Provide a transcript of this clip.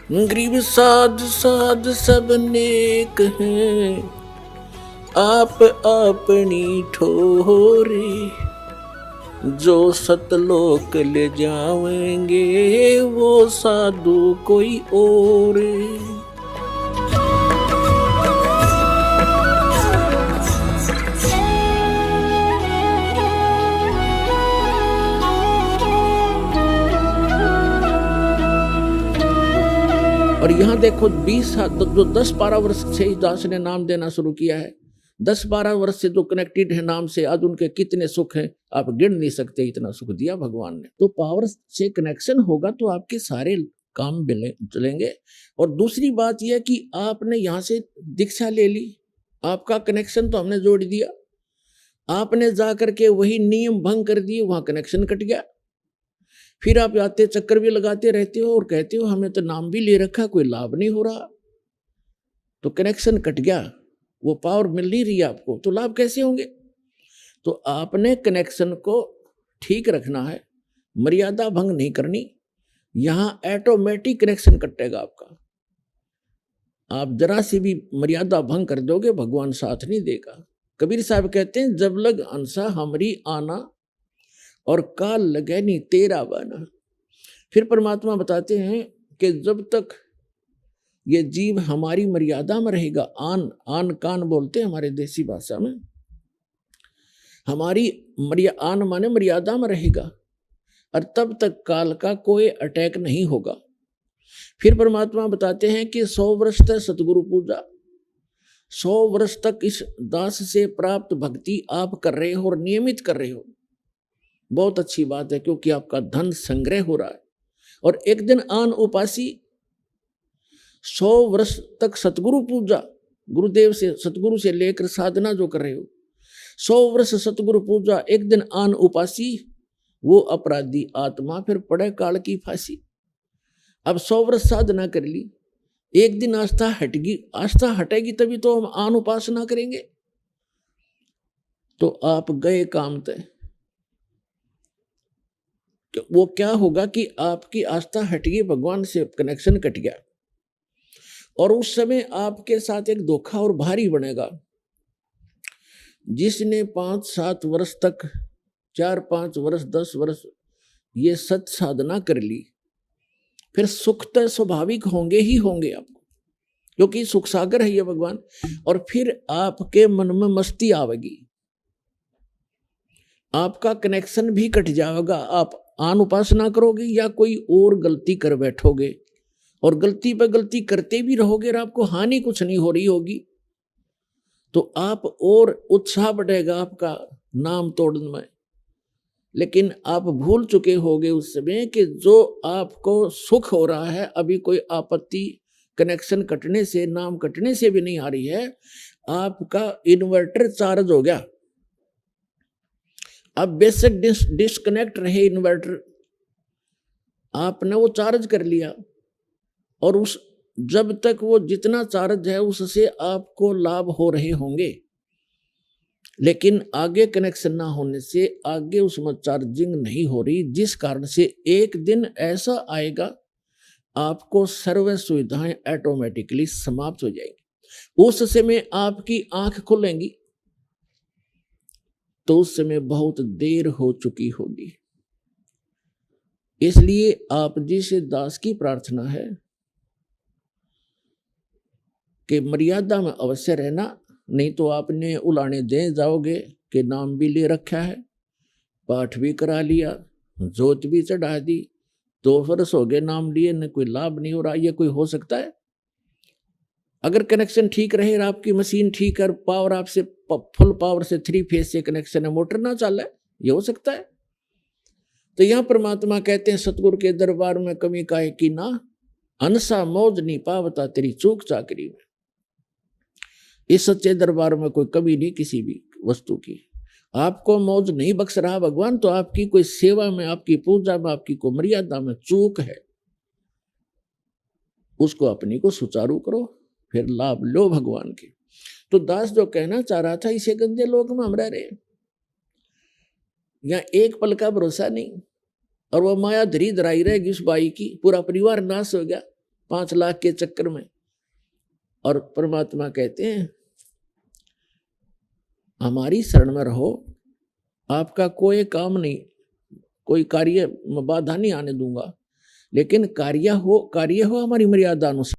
गरीब साध साध सब नेक हैं, आप अपनी ठोरे। जो सतलोक ले जावेंगे वो साधु कोई और। और यहाँ देखो 20 जो 10-12 वर्ष से इस दास ने नाम देना शुरू किया है, 10-12 वर्ष से जो कनेक्टेड है नाम से, आज उनके कितने सुख हैं आप गिन नहीं सकते, इतना सुख दिया भगवान ने। तो पावर से कनेक्शन होगा तो आपके सारे काम चलेंगे। और दूसरी बात यह कि आपने यहाँ से दीक्षा ले ली, आपका कनेक्शन तो हमने जोड़ दिया, आपने जा करके वही नियम भंग कर दिए, वहां कनेक्शन कट गया। फिर आप आते चक्कर भी लगाते रहते हो और कहते हो हमें तो नाम भी ले रखा, कोई लाभ नहीं हो रहा, तो कनेक्शन कट गया, वो पावर मिल नहीं रही आपको, तो लाभ कैसे होंगे? तो आपने कनेक्शन को ठीक रखना है, मर्यादा भंग नहीं करनी, यहां ऑटोमेटिक कनेक्शन कटेगा आपका। आप जरा सी भी मर्यादा भंग कर दोगे भगवान साथ नहीं देगा। कबीर साहब कहते हैं जब लग अंसा हमरी आना और काल लगे नहीं तेरा बना। फिर परमात्मा बताते हैं कि जब तक ये जीव हमारी मर्यादा में रहेगा, आन कान बोलते हैं हमारे देसी भाषा में, हमारी आन माने मर्यादा में रहेगा, और तब तक काल का कोई अटैक नहीं होगा। फिर परमात्मा बताते हैं कि 100 वर्ष तक सतगुरु पूजा, 100 वर्ष तक इस दास से प्राप्त भक्ति आप कर रहे हो और नियमित कर रहे हो, बहुत अच्छी बात है, क्योंकि आपका धन संग्रह हो रहा है। और एक दिन आन उपासी 100 वर्ष तक सतगुरु पूजा, गुरुदेव से सतगुरु से लेकर साधना जो कर रहे हो, 100 वर्ष सतगुरु पूजा, एक दिन आन उपासी, वो अपराधी आत्मा फिर पड़े काल की फांसी। अब 100 वर्ष साधना कर ली, एक दिन आस्था हटेगी तभी तो हम आन उपासना करेंगे, तो आप गए काम तय। तो वो क्या होगा कि आपकी आस्था हट गई, भगवान से कनेक्शन कट गया, और उस समय आपके साथ एक धोखा और भारी बनेगा। जिसने 5-7 वर्ष तक, 4-5 वर्ष 10 वर्ष ये सत साधना कर ली, फिर सुख तो स्वाभाविक होंगे ही होंगे आपको, क्योंकि सुख सागर है ये भगवान। और फिर आपके मन में मस्ती आवेगी, आपका कनेक्शन भी कट जाएगा, आप आन उपासना करोगे या कोई और गलती कर बैठोगे, और गलती पे गलती करते भी रहोगे और आपको हानि कुछ नहीं हो रही होगी, तो आप और उत्साह बढ़ेगा आपका नाम तोड़ने में। लेकिन आप भूल चुके होगे उस समय कि जो आपको सुख हो रहा है, अभी कोई आपत्ति कनेक्शन कटने से, नाम कटने से भी नहीं आ रही है, आपका इन्वर्टर चार्ज हो गया। अब बेशक डिस्कनेक्ट रहे इन्वर्टर, आपने वो चार्ज कर लिया, और उस जब तक वो जितना चार्ज है उससे आपको लाभ हो रहे होंगे, लेकिन आगे कनेक्शन ना होने से आगे उसमें चार्जिंग नहीं हो रही, जिस कारण से एक दिन ऐसा आएगा आपको सर्व सुविधाएं ऑटोमेटिकली समाप्त हो जाएंगी। उस समय आपकी आंख खुलेंगी तो उस समय बहुत देर हो चुकी होगी। इसलिए आप जी से दास की प्रार्थना है कि मर्यादा में अवश्य रहना, नहीं तो आपने उलाने दे जाओगे कि नाम भी ले रखा है, पाठ भी करा लिया, जोत भी चढ़ा दी, 2 वर्ष हो गए नाम लिए, न कोई लाभ नहीं हो रहा, ये कोई हो सकता है? अगर कनेक्शन ठीक रहे, आपकी मशीन ठीक है, पावर आपसे फुल पावर से 3 फेज से कनेक्शन है, मोटर ना चले, ये हो सकता है? तो यहां परमात्मा कहते हैं सतगुरु के दरबार में कमी काहे की ना, अनसा मौज नहीं पावता तेरी चूक चाकरी में। इस सच्चे दरबार में कोई कमी नहीं किसी भी वस्तु की, आपको मौज नहीं बख्श रहा भगवान, तो आपकी कोई सेवा में, आपकी पूजा में, आपकी कोई मर्यादा में चूक है, उसको अपनी को सुचारू करो, फिर लाभ लो भगवान के। तो दास जो कहना चाह रहा था, इसे गंदे लोग में हम रह रहे, यहाँ एक पल का भरोसा नहीं, और वो माया धरी धराई रहेगी उस बाई की, पूरा परिवार नाश हो गया, 5 लाख के चक्कर में। और परमात्मा कहते हैं हमारी शरण में रहो, आपका कोई काम नहीं, कोई कार्य में बाधा नहीं आने दूंगा, लेकिन कार्य हो हमारी मर्यादा अनुसार।